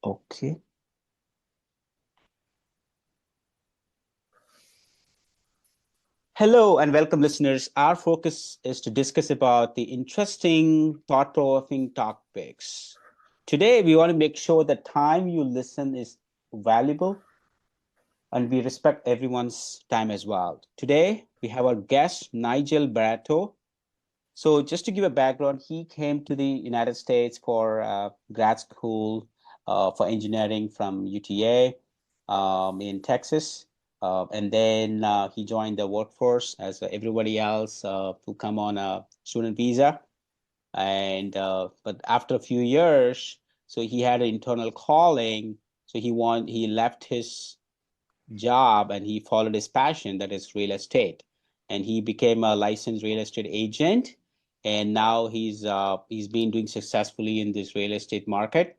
Okay. Hello and welcome, listeners. Our focus is to discuss about the interesting, thought-provoking topics. Today, we want to make sure the time you listen is valuable and we respect everyone's time as well. Today, we have our guest, Nigel Barretto. So, just to give a background, he came to the United States for grad school for engineering from UTA in Texas. And then he joined the workforce as everybody else who come on a student visa. And but after a few years, so he had an internal calling. So he left his job and he followed his passion, that is real estate, and he became a licensed real estate agent. And now he's been doing successfully in this real estate market.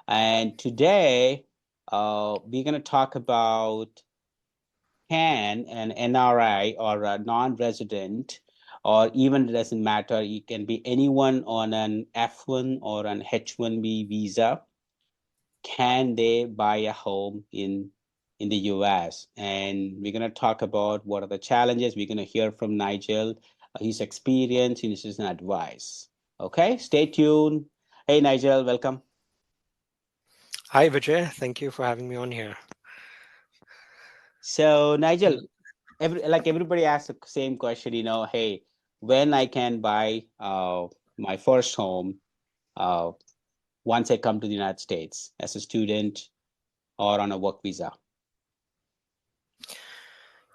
And today we're going to talk about, can an NRI or a non-resident, or even it doesn't matter, it can be anyone on an F1 or an H1B visa, can they buy a home in the US? And we're going to talk about what are the challenges. We're going to hear from Nigel, his experience, his advice. Okay, stay tuned. Hey, Nigel, welcome. Hi, Vijay. Thank you for having me on here. So, Nigel, everybody asks the same question, hey, when I can buy my first home uh, once I come to the United States as a student or on a work visa?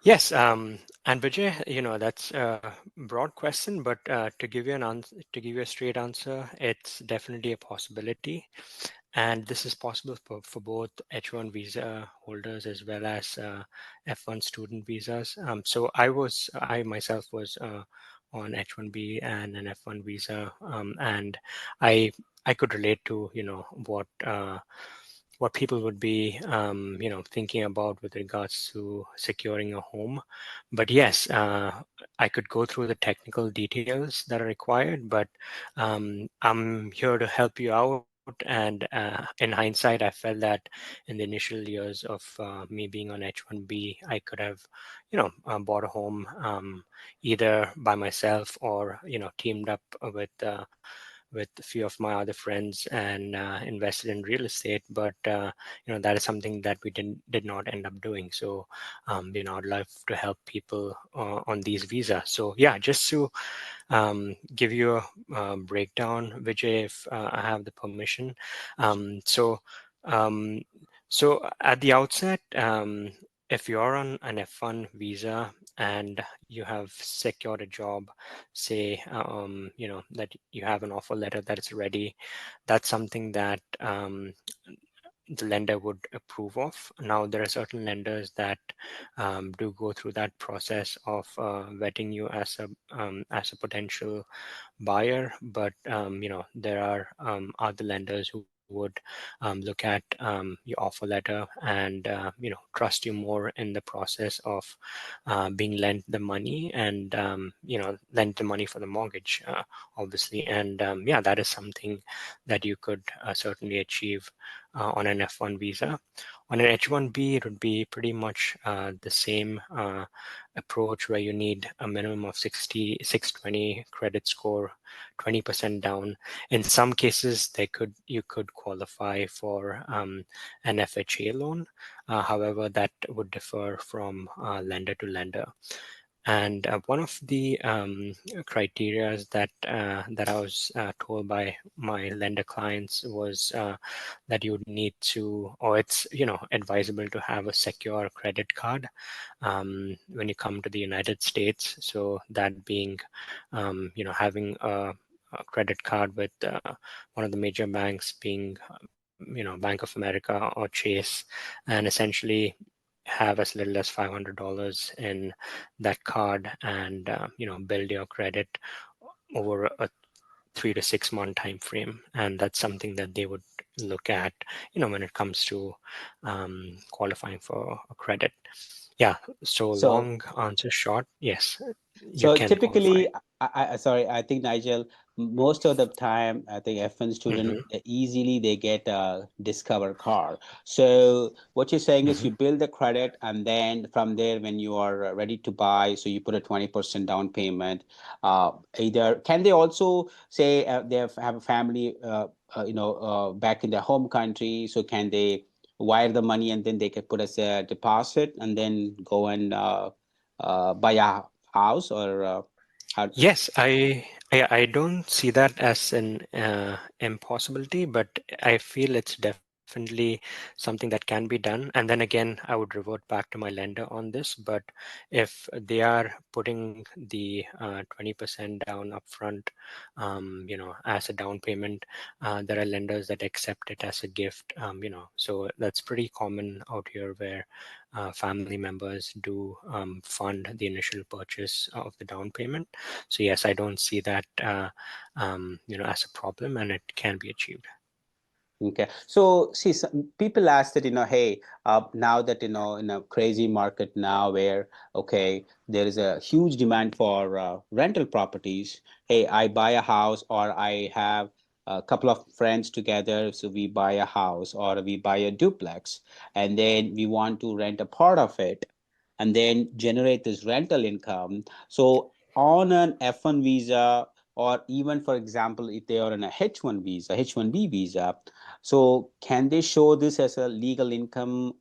Yes, and Vijay, that's a broad question, but to give you an answer, to give you a straight answer, it's definitely a possibility, and this is possible for both H1 visa holders as well as F1 student visas. So I myself was on H1B and an F1 visa, and I I could relate to what people would be thinking about with regards to securing a home. But yes, I could go through the technical details that are required, but I'm here to help you out. And in hindsight, I felt that in the initial years of me being on H1B, I could have bought a home either by myself or teamed up with a few of my other friends and invested in real estate. But that is something that we did not end up doing. So I'd love to help people on these visas. So yeah, just to give you a breakdown, Vijay, if I have the permission. Um, so at the outset, if you're on an F1 visa and you have secured a job, say, that you have an offer letter that is ready, that's something that the lender would approve of. Now, there are certain lenders that do go through that process of vetting you as a potential buyer, but there are other lenders who would look at your offer letter and trust you more in the process of being lent the money and lent the money for the mortgage, obviously. And yeah, that is something that you could certainly achieve on an F1 visa. On an H1B, it would be pretty much the same approach, where you need a minimum of 620 credit score, 20% down. In some cases, you could qualify for an FHA loan. However, that would differ from lender to lender. And one of the criteria that I was told by my lender clients was that you would need to, or it's advisable to have a secure credit card when you come to the United States. So that being, having a credit card with one of the major banks, being Bank of America or Chase, and essentially have as little as $500 in that card and build your credit over a 3 to 6 month time frame. And that's something that they would look at when it comes to qualifying for a credit. Yeah, so So long answer short, yes, you So can qualify. typically, sorry, I think, Nigel, most of the time, I think F1 student Hmm. easily they get a Discover car. So what you're saying is Hmm. you build the credit, and then from there, when you are ready to buy, so you put a 20% down payment. Either can they also say have a family, back in their home country, so can they wire the money and then they can put as a deposit and then go and buy a house, or how? Yes, I don't see that as an impossibility, but I feel it's definitely something that can be done. And then again, I would revert back to my lender on this. But if they are putting the 20% down upfront, as a down payment, there are lenders that accept it as a gift. So that's pretty common out here where family members do fund the initial purchase of the down payment. So yes, I don't see that as a problem, and it can be achieved. Okay. So, see, some people ask that, hey, now that, in a crazy market now where, okay, there is a huge demand for rental properties. Hey, I buy a house, or I have a couple of friends together. So we buy a house or we buy a duplex, and then we want to rent a part of it and then generate this rental income. So on an F1 visa, or even, for example, if they are on a H1 visa, H1B visa, so can they show this as a legal income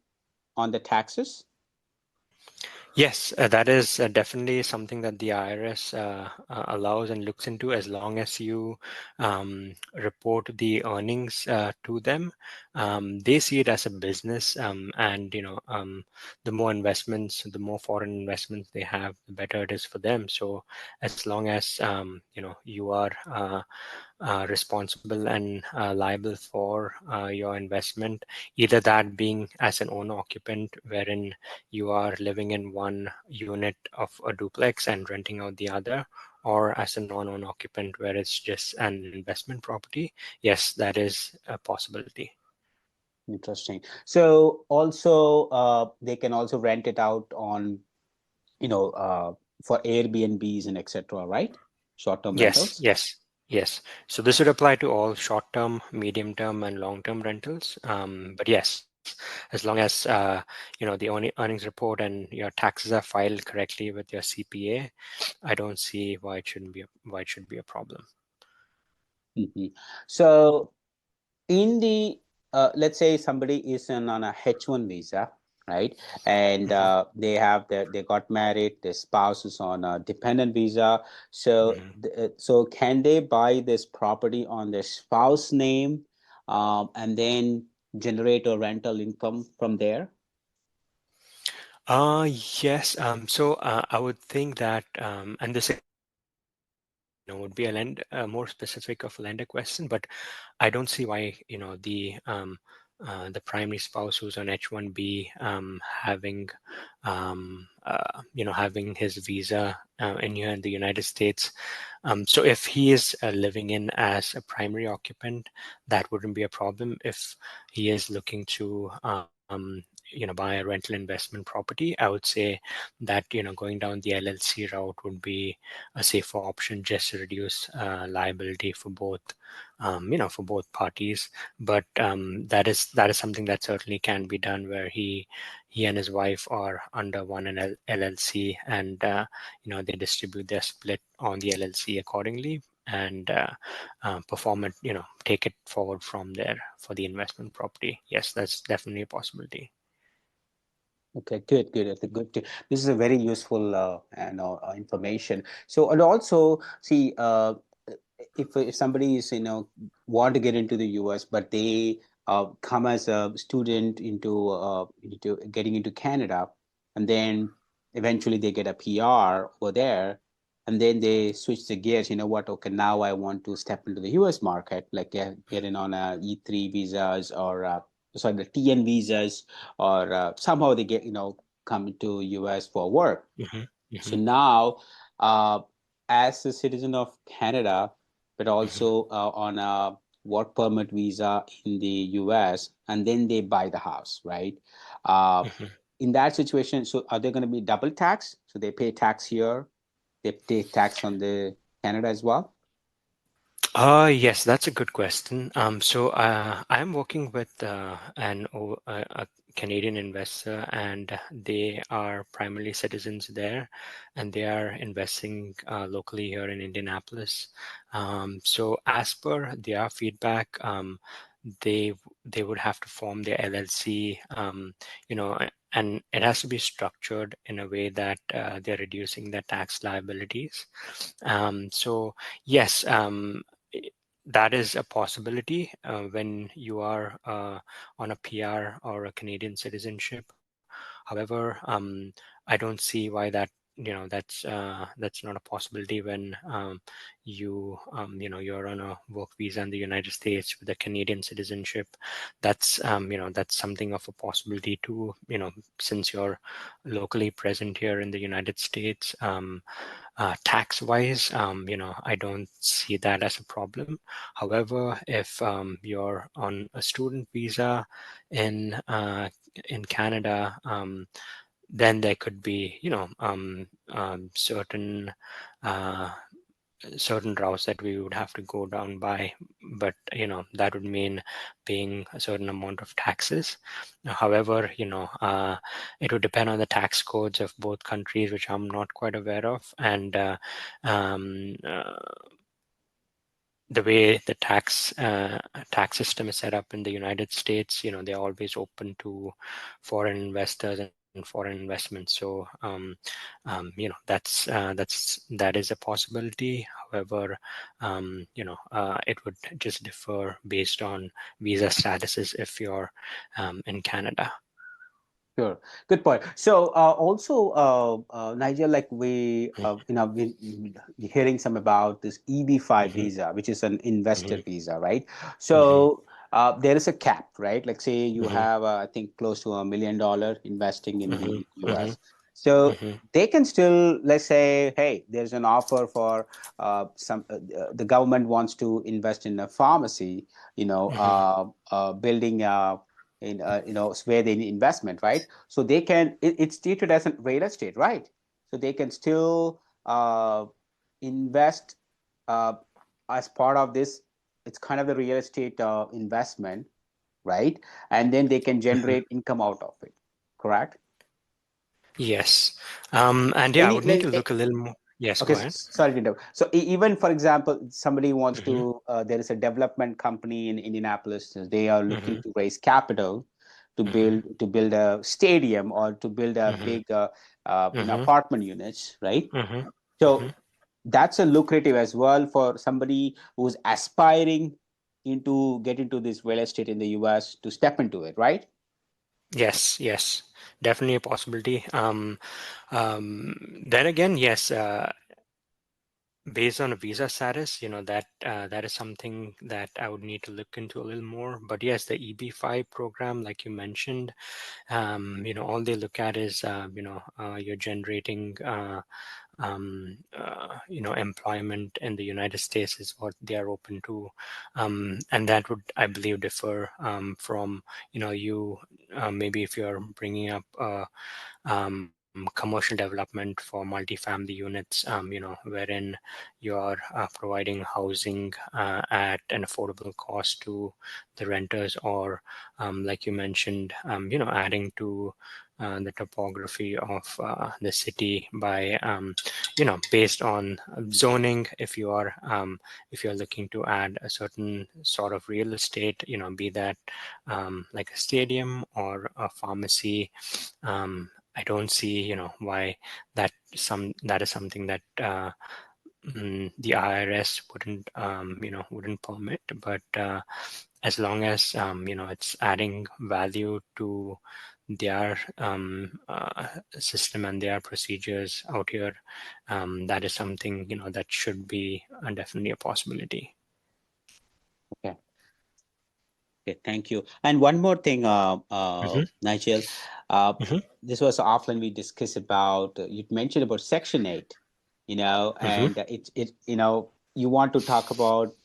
on the taxes? Yes, that is definitely something that the IRS allows and looks into, as long as you report the earnings to them. They see it as a business, and the more investments, the more foreign investments they have, the better it is for them. So as long as you are responsible and liable for your investment, either that being as an owner occupant, wherein you are living in one unit of a duplex and renting out the other, or as a non-owner occupant where it's just an investment property. Yes, that is a possibility. Interesting. So also, they can also rent it out on, for Airbnbs and etc., right? Short-term Yes, rentals. yes, yes. So this would apply to all short-term, medium-term, and long-term rentals. But yes, as long as the earnings report and your taxes are filed correctly with your CPA, I don't see why it should be a problem. Mhm. So in the let's say somebody is on a H1 visa, right? And Hmm. they got married, their spouse is on a dependent visa. So Hmm. so can they buy this property on their spouse name, and then generate a rental income from there? Uh, yes. So I would think that, and this again, would be a more specific of a lender question, but I don't see why, the primary spouse who's on H1B having his visa in here in the United States. So if he is living in as a primary occupant, that wouldn't be a problem. If he is looking to buy a rental investment property, I would say that going down the LLC route would be a safer option, just to reduce liability for both parties. But that is something that certainly can be done, where he and his wife are under one LLC, and they distribute their split on the LLC accordingly, and perform it, take it forward from there for the investment property. Yes, that's definitely a possibility. Okay, good, good. I think good. This is a very useful, information. So, and also, see, if somebody is, want to get into the US, but they come as a student into getting into Canada, and then eventually they get a PR over there, and then they switch the gears. You know what? Okay, now I want to step into the US market, like getting on a E3 visas, or sorry, the TN visas, or somehow they get, come to US for work. Hmm. So Hmm. now, uh, as a citizen of Canada, but Hmm. also on a work permit visa in the US, and then they buy the house, right? Uh, Hmm. in that situation, so are they going to be double tax? So they pay tax here, they pay tax on the Canada as well. Yes, that's a good question. I'm working with a Canadian investor, and they are primarily citizens there, and they are investing locally here in Indianapolis. So as per their feedback, they they would have to form their LLC, and it has to be structured in a way that they're reducing their tax liabilities. So yes, that is a possibility when you are on a PR or a Canadian citizenship. However, I don't see why that's not a possibility when you're on a work visa in the United States with a Canadian citizenship. That's something of a possibility too. Since you're locally present here in the United States. Tax wise, I don't see that as a problem. However, if you're on a student visa in uh, in Canada, then there could be, uh, certain routes that we would have to go down by, but that would mean paying a certain amount of taxes. However, it would depend on the tax codes of both countries, which I'm not quite aware of, and um, uh, the way the tax system is set up in the United States, they're always open to foreign investors and foreign investments. So that is a possibility. However, it would just differ based on visa statuses if you're in Canada. Sure, good point. So also, Nigel, like we're hearing some about this EB-5 Mm-hmm, visa, which is an investor mm-hmm, visa, right? mm-hmm, So there is a cap, right? Like say you mm-hmm, have, I think, close to $1 million investing in mm-hmm, the mm-hmm, US. So mm-hmm, they can still, let's say, hey, there's an offer for the government wants to invest in a pharmacy, mm-hmm. building where they need investment, right? So they can it's treated as a real estate, right? So they can still invest uh, as part of this. It's kind of the real estate investment, right? And then they can Mm-hmm. generate income out of it, correct? Yes. And yeah, I Any would need to like, look a little more. Yes, okay, go ahead. sorry to interrupt. So even for example, somebody wants Mm-hmm, to, there is a development company in Indianapolis. They are looking mm-hmm, to raise capital mm-hmm, to build a stadium or to build a mm-hmm, big, mm-hmm, apartment units, right? mm-hmm, mm-hmm. So that's a lucrative as well for somebody who's aspiring into get into this real estate in the US to step into it, right? Yes, yes, definitely a possibility. Then again, yes, based on a visa status, that is something that I would need to look into a little more. But yes, the EB-5 program, like you mentioned, all they look at is, you're generating employment in the United States is what they are open to, and that would, I believe, differ from you maybe if you're bringing up commercial development for multifamily units, wherein you're providing housing at an affordable cost to the renters, or like you mentioned, adding to the topography of the city by based on zoning. If you're looking to add a certain sort of real estate, be that like a stadium or a pharmacy, I don't see why that is something that the IRS wouldn't permit. But as long as it's adding value to their system and their procedures out here, that is something that should be definitely a possibility. Okay. Okay, thank you. And one more thing, Hmm. Nigel, uh, Hmm. this was often we discuss about. You mentioned about Section 8, Hmm. and you want to talk about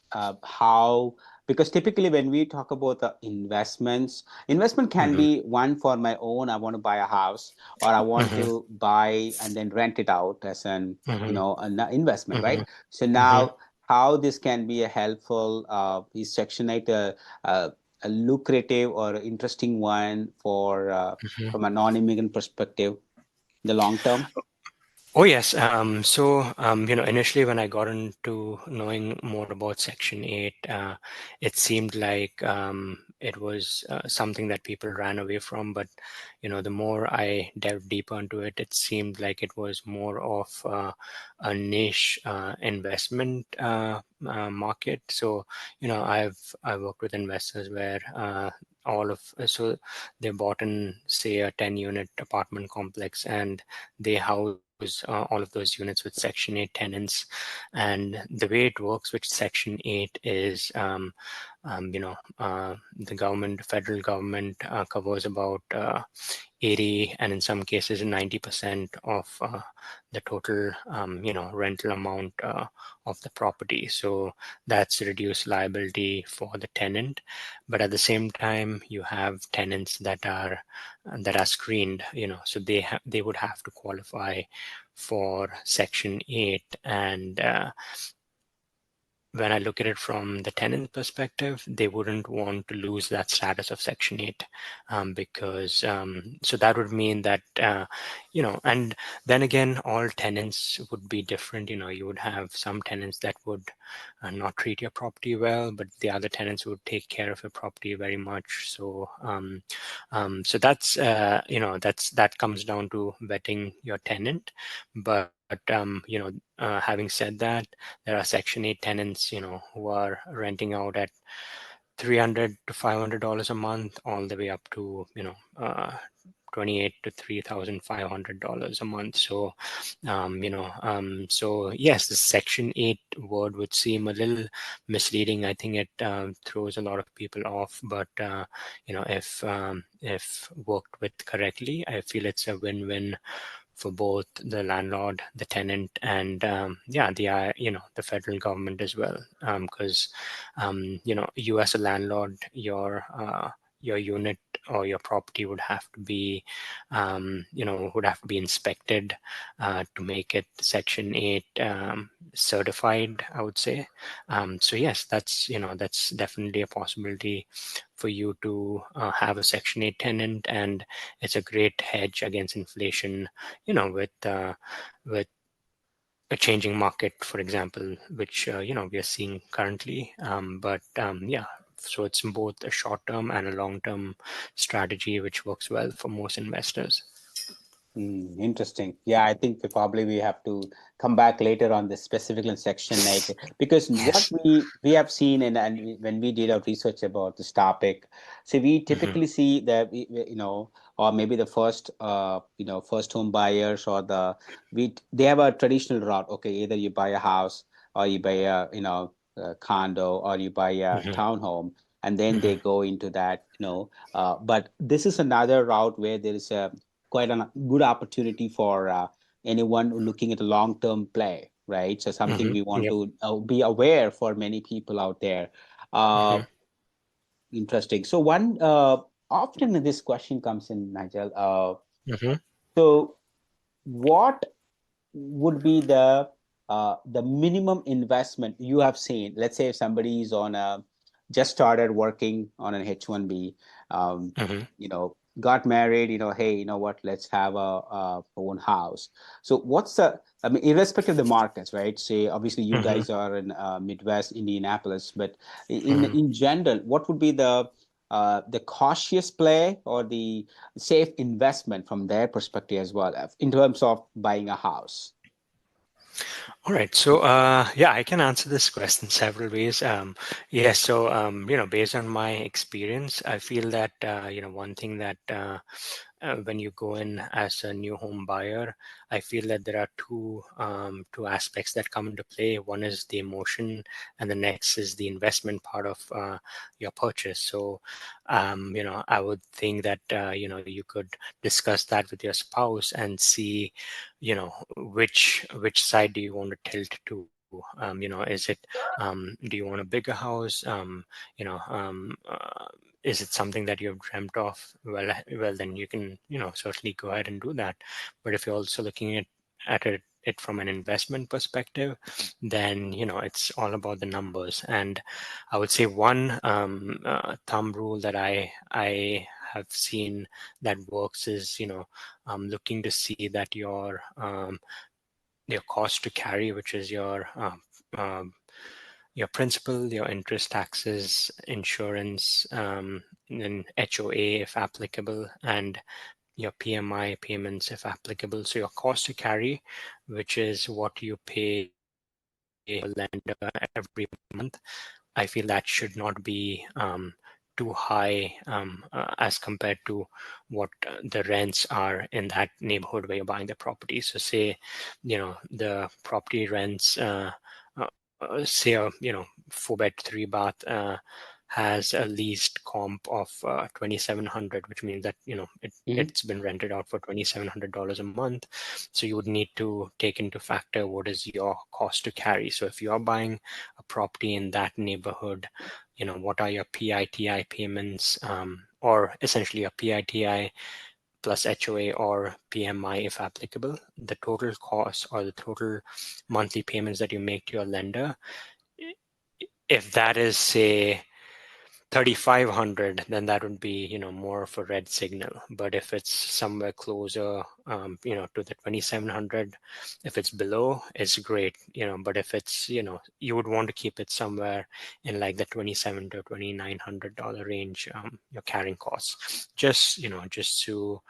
how, because typically when we talk about the investment can Hmm. be one for my own. I want to buy a house, or I want Hmm. to buy and then rent it out as an Hmm. an investment, Hmm. right? So Hmm. now. how this can be a helpful, is Section 8 a lucrative or interesting one for Mhm. from a non-immigrant perspective in the long term? Oh yes. Initially when I got into knowing more about Section 8, it seemed like it was something that people ran away from. But the more I delved deeper into it, it seemed like it was more of a niche investment market. So I've worked with investors where so they bought in, say, a 10-unit apartment complex, and they house all of those units with Section 8 tenants. And the way it works with Section 8 is, the federal government covers about 80, and in some cases 90% of the total rental amount of the property. So that's reduced liability for the tenant, but at the same time you have tenants that are screened, so they would have to qualify for Section 8. And when I look at it from the tenant perspective, they wouldn't want to lose that status of Section 8, because so that would mean that, and then again, all tenants would be different. You would have some tenants that would not treat your property well, but the other tenants would take care of your property very much. So that comes down to vetting your tenant. But having said that, there are Section 8 tenants, who are renting out at $300 to $500 a month, all the way up to, 28 to $3,500 a month. So yes, the Section 8 word would seem a little misleading. I think it throws a lot of people off, but if worked with correctly, I feel it's a win-win for both the landlord, the tenant, and the federal government as well. Because you as a landlord, your unit or your property would have to be inspected to make it Section 8 certified, I would say. So yes, that's definitely a possibility for you to have a Section 8 tenant, and it's a great hedge against inflation, with a changing market, for example, which we are seeing currently. So it's both a short-term and a long-term strategy, which works well for most investors. Interesting. Yeah, I think we have to come back later on this specifically in Section 8, because what Yes. we have seen, when we did our research about this topic, so we Hmm. typically see that or maybe the first home buyers, or they have a traditional route. Okay, either you buy a house, or you buy a condo, or you buy a Hmm. townhome, and then they Hmm. go into that. But this is another route where there is a quite a good opportunity for anyone looking at a long-term play, right? So something Hmm. we want Yep. to be aware for many people out there. Uh, Hmm. Interesting. So often this question comes in, Nigel. Hmm. So what would be the minimum investment you have seen? Let's say if somebody is just started working on an H1B, Hmm. got married, hey, you know what, let's have a own house. So I mean, irrespective of the markets, right? Say, obviously you Hmm. guys are in Midwest Indianapolis, but in Hmm. in general, what would be the cautious play or the safe investment from their perspective as well, in terms of buying a house? All right. So, yeah, I can answer this question several ways. Yes. So, based on my experience, I feel that, one thing that when you go in as a new home buyer, I feel that there are two aspects that come into play. One is the emotion, and the next is the investment part of your purchase. So, I would think that you could discuss that with your spouse and see, which side do you want to tilt to. Is it, do you want a bigger house? You know, is it something that you've dreamt of? Well, then you can, certainly go ahead and do that. But if you're also looking it from an investment perspective, then it's all about the numbers. And I would say one thumb rule that I have seen that works is looking to see that your cost to carry, which is um, your principal, your interest, taxes, insurance, then HOA if applicable, and your PMI payments if applicable. So your cost to carry, which is what you pay your lender every month, I feel that should not be too high as compared to what the rents are in that neighborhood where you're buying the property. So say, the property rents, say a 4-bed 3-bath has a leased comp of 2,700, which means that Mhm. it's been rented out for $2,700 a month. So you would need to take into factor what is your cost to carry. So if you are buying a property in that neighborhood, what are your PITI payments, or essentially your PITI plus HOA or PMI if applicable, the total cost or the total monthly payments that you make to your lender. If that is, say, 3,500, then that would be more of a red signal. But if it's somewhere closer to the 2,700, if it's below, it's great. But if it's you would want to keep it somewhere in like the 27 to $2,900 range, your carrying costs, just to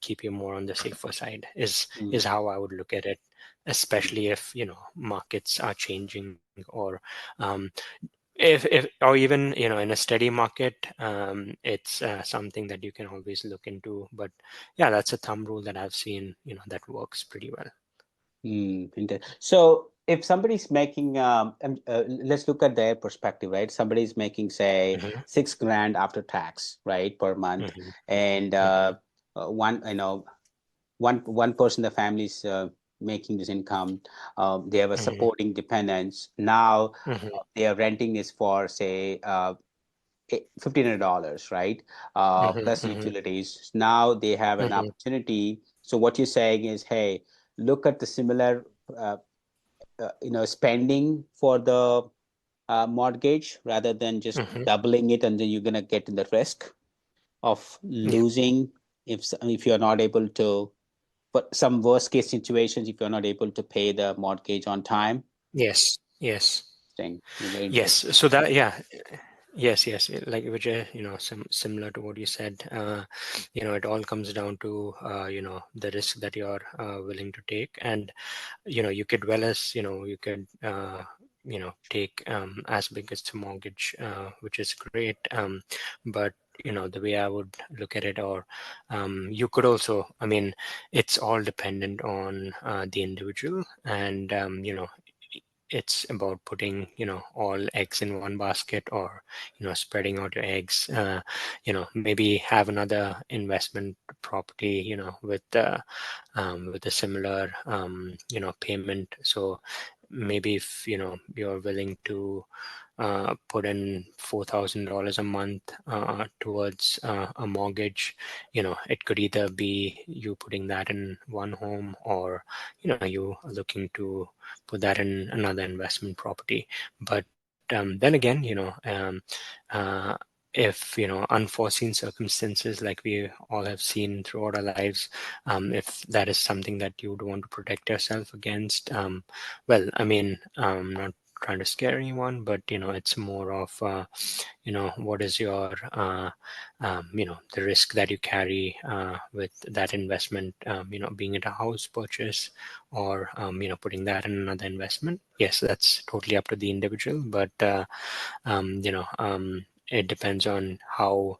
keep you more on the safer side is Mm. how I would look at it, especially if markets are changing, or um, if or even in a steady market, it's something that you can always look into. But yeah, that's a thumb rule that I've seen that works pretty well. So if somebody's making, let's look at their perspective, right? Somebody's making, say, Hmm. 6 grand after tax, right, per month, Hmm. and Hmm. one, one person in the family's making this income. They have a Hmm. supporting dependents. Now Hmm. they are renting this for, say, $1,500, right? Hmm. Plus Hmm. utilities. Now they have an Hmm. opportunity. So what you're saying is, hey, look at the similar, uh, spending for the mortgage rather than just Hmm. doubling it, and then you're gonna get in the risk of Yeah. losing if you're not able to. But some worst case situations, if you're not able to pay the mortgage on time. Yes. Yes. Interesting. Very Yes. interesting. So that, yeah. Yes, yes, like Vijay, similar to what you said, it all comes down to, the risk that you're willing to take. And you could, well, as you could take as big as the mortgage, which is great. But the way I would look at it, or you could also, I mean, it's all dependent on the individual. And it's about putting all eggs in one basket, or spreading out your eggs. Maybe have another investment property with a similar payment. So maybe if you're willing to put in $4,000 a month towards a mortgage, it could either be you putting that in one home, or you are looking to put that in another investment property. But then again, uh, if unforeseen circumstances like we all have seen throughout our lives, if that is something that you would want to protect yourself against, well, I mean, not trying to scare anyone, but it's more of what is your the risk that you carry with that investment, being it a house purchase, or putting that in another investment. Yes, that's totally up to the individual, but it depends on how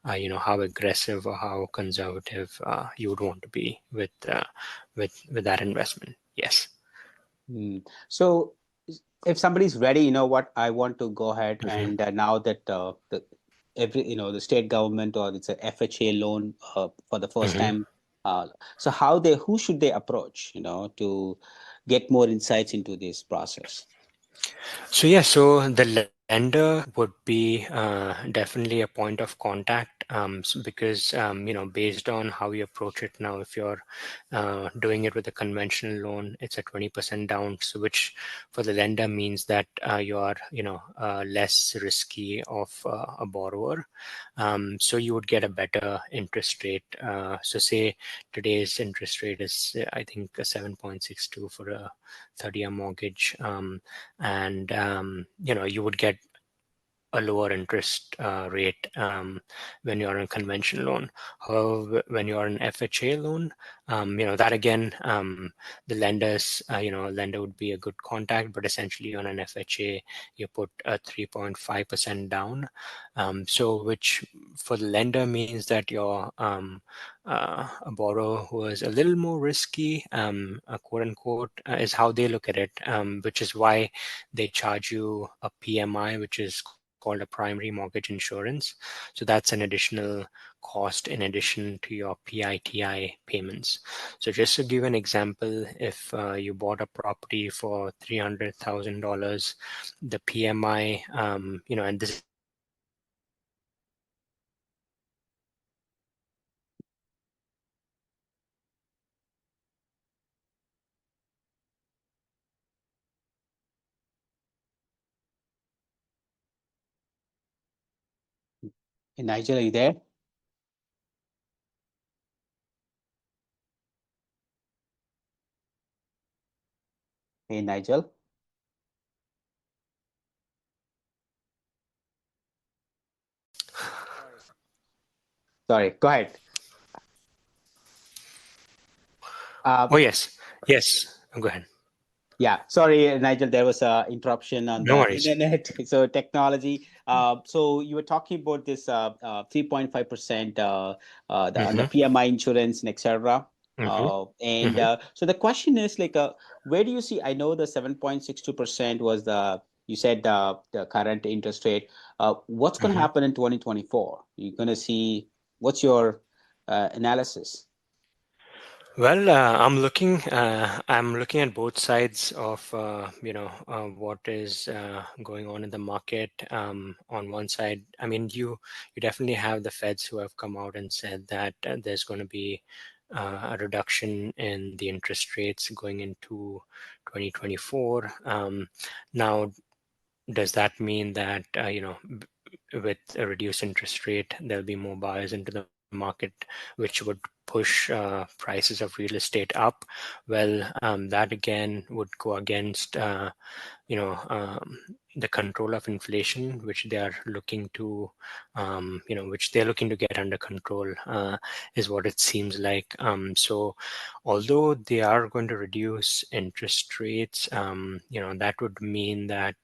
aggressive or how conservative you would want to be with that investment. Yes. So if somebody's ready, what, I want to go ahead, Hmm. and now that the state government, or it's a FHA loan for the first Hmm. time, so who should they approach, to get more insights into this process? So yeah, so the lender lender would be definitely a point of contact, because based on how you approach it now, if you're doing it with a conventional loan, it's a 20% down, so which for the lender means that you are less risky of a borrower. So you would get a better interest rate. So say today's interest rate is, I think, 7.62 for a 30-year mortgage, and you would get a lower interest rate when you're on a conventional loan. However, when you're an FHA loan, that again, the lender would be a good contact, but essentially on an FHA, you put a 3.5% down. So which for the lender means that you're a borrower who is a little more risky, quote unquote, is how they look at it, which is why they charge you a PMI, which is called a primary mortgage insurance. So that's an additional cost in addition to your PITI payments. So just to give an example, if you bought a property for $300,000, the PMI, and this Hey, Nigel, are you there? Hey, Nigel. Sorry, go ahead. Oh, yes, go ahead. Yeah, sorry, Nigel, there was a interruption on No the worries. internet. So technology. So you were talking about this 3.5% on the PMI insurance and etc. And so the question is like, where do you see? I know the 7.62% was you said the current interest rate. What's going to happen in 2024? You're going to see, what's your analysis? Well, I'm looking at both sides of what is going on in the market. On one side, I mean, you definitely have the Feds who have come out and said that there's going to be a reduction in the interest rates going into 2024. Now, does that mean that with a reduced interest rate, there'll be more buyers into the market, which would push prices of real estate up? Well, that again would go against the control of inflation, which they are looking to get under control, is what it seems like. So although they are going to reduce interest rates, that would mean that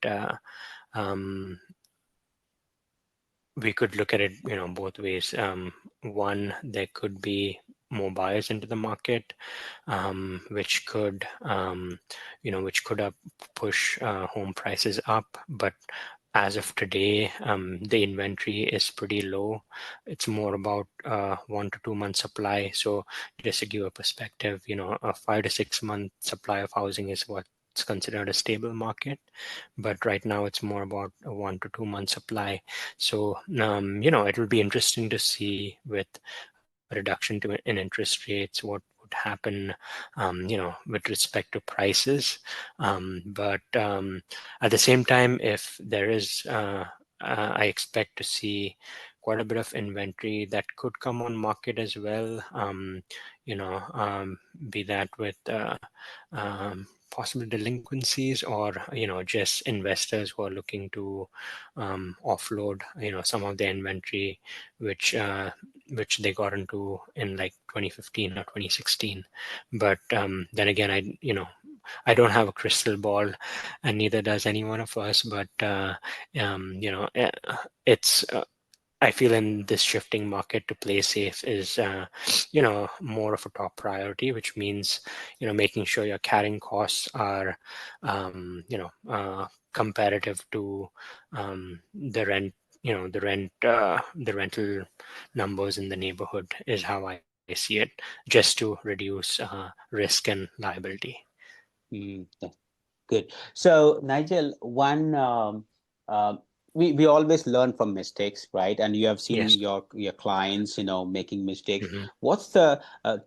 we could look at it, both ways. One, there could be more buyers into the market, which could, push home prices up. But as of today, the inventory is pretty low. It's more about 1 to 2 month supply. So just to give a perspective, a 5 to 6 month supply of housing is what's considered a stable market, but right now it's more about a 1 to 2 month supply. So it will be interesting to see with a reduction in interest rates what would happen with respect to prices. But at the same time, if there is I expect to see quite a bit of inventory that could come on market as well, be that with possible delinquencies, or just investors who are looking to offload some of their inventory, which they got into in like 2015 or 2016. But then again, I don't have a crystal ball, and neither does any one of us. But it's I feel in this shifting market, to play safe is, more of a top priority, which means, making sure your carrying costs are, comparative to the rent, the rental numbers in the neighborhood is how I see it, just to reduce risk and liability. Good. So, Nigel, one we always learn from mistakes, right? And you have seen Yes. your clients, making mistakes. Mhm. What's the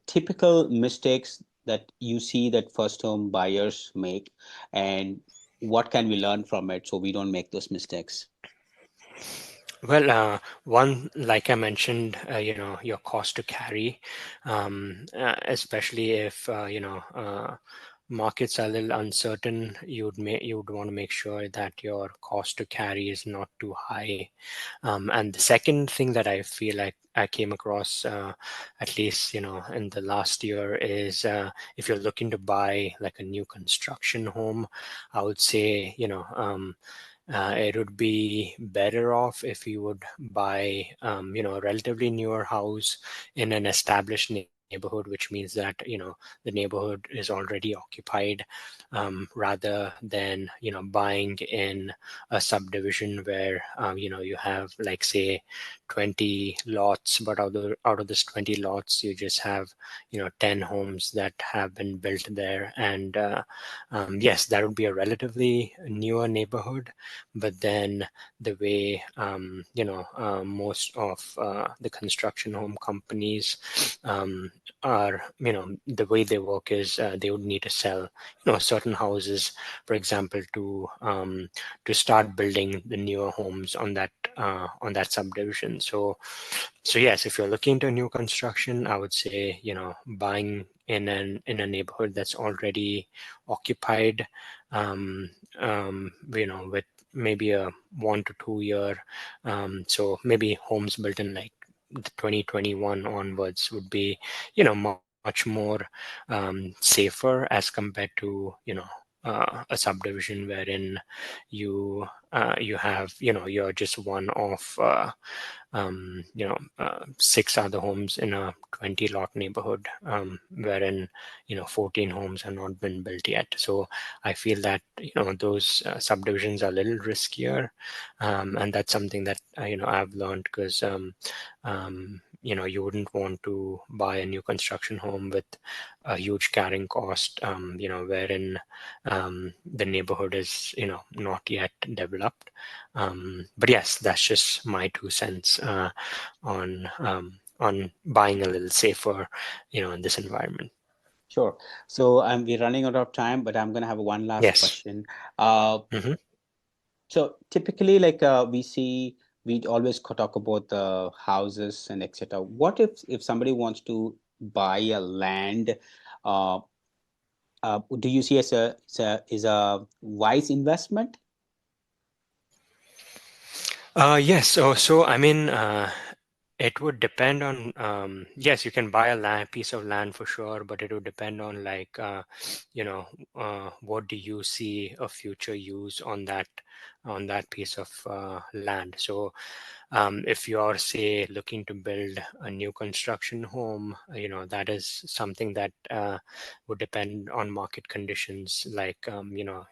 typical mistakes that you see that first home buyers make, and what can we learn from it so we don't make those mistakes? Well, one, like I mentioned, your cost to carry, especially if, markets are a little uncertain, you would want to make sure that your cost to carry is not too high. And the second thing that I feel like I came across, at least, in the last year is, if you're looking to buy like a new construction home, I would say, it would be better off if you would buy, a relatively newer house in an established neighborhood, which means that, the neighborhood is already occupied, rather than, buying in a subdivision where, you have, like, say, 20 lots, but out of this 20 lots, you just have, 10 homes that have been built there. And yes, that would be a relatively newer neighborhood, but then the way, most of the construction home companies, are, the way they work is, they would need to sell, certain houses, for example, to start building the newer homes on that subdivision. So yes, if you're looking into new construction, I would say, buying in a neighborhood that's already occupied, um, with maybe a 1 to 2 year, so maybe homes built in like 2021 onwards would be, much more, safer as compared to, a subdivision wherein you have, you're just one of, 6 other homes in a 20 lot neighborhood, wherein, 14 homes have not been built yet. So I feel that, those subdivisions are a little riskier, and that's something that, I've learned, because, you wouldn't want to buy a new construction home with a huge carrying cost, wherein, the neighborhood is, not yet developed. But yes, that's just my 2 cents, on buying a little safer, in this environment. Sure. So we're running out of time, but I'm gonna have one last Yes. question. Uh, Hmm. So typically, like we always talk about the houses and etc. What if somebody wants to buy a land? Uh, do you see as a wise investment? Yes. So I mean, it would depend on, yes, you can buy a piece of land for sure, but it would depend on, like, you know, what do you see a future use on that piece of land. So if you're, say, looking to build a new construction home, that is something that would depend on market conditions, like,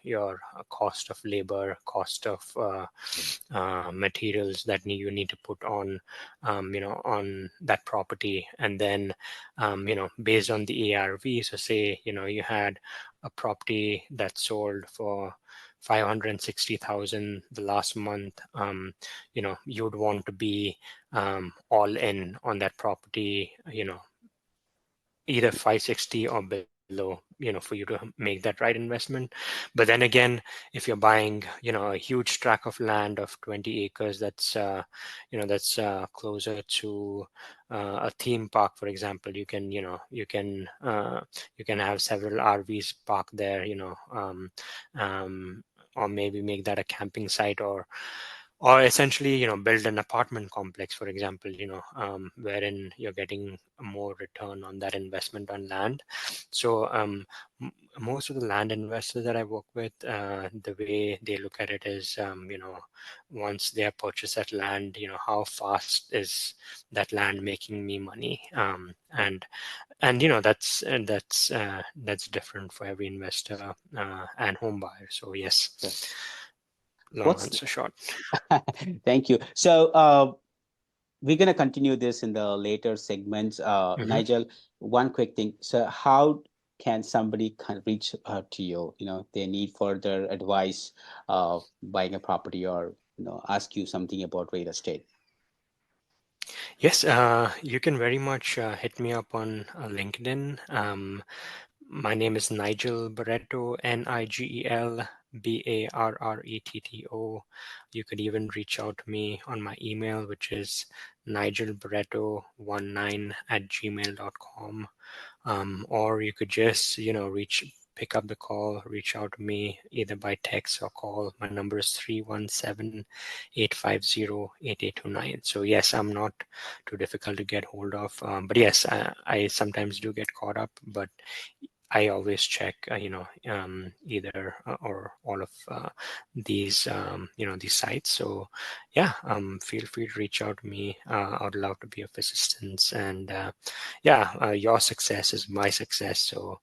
your cost of labor, cost of materials that you need to put on, on that property. And then, based on the ARV, so say, you had a property that sold for 560,000 the last month, you would want to be, all in on that property, either 560 or below, for you to make that right investment. But then again, if you're buying, a huge tract of land of 20 acres, that's closer to a theme park, for example, you can have several RVs parked there, um, or maybe make that a camping site, or essentially, build an apartment complex, for example, wherein you're getting more return on that investment on land. So most of the land investors that I work with, the way they look at it is, once they have purchased that land, how fast is that land making me money? And that's different for every investor and home buyer. So yes, Sure. long What's answer short. Thank you. So we're gonna continue this in the later segments. Mhm. Nigel, one quick thing. So how can somebody reach out to you? They need further advice buying a property or ask you something about real estate? Yes, you can very much hit me up on LinkedIn. My name is Nigel Barretto, Nigel Barretto. You could even reach out to me on my email, which is nigelbarretto19@gmail.com. Or you could just, pick up the call, reach out to me either by text or call. My number is 317-850-8829. So yes, I'm not too difficult to get hold of. But yes, I sometimes do get caught up, but I always check, either or all of these sites. So yeah, feel free to reach out to me. I'd love to be of assistance. And your success is my success. So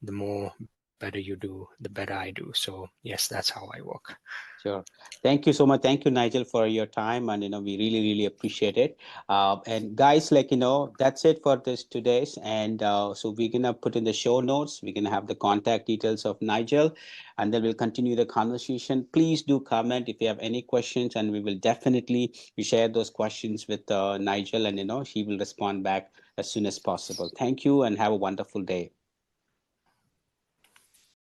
the more better you do, the better I do. So yes, that's how I work. Sure. Thank you so much. Thank you, Nigel, for your time, and we really, really appreciate it. And guys, that's it for this today's. And so we're gonna put in the show notes. We're gonna have the contact details of Nigel, and then we'll continue the conversation. Please do comment if you have any questions, and we will definitely share those questions with Nigel, and he will respond back as soon as possible. Thank you, and have a wonderful day.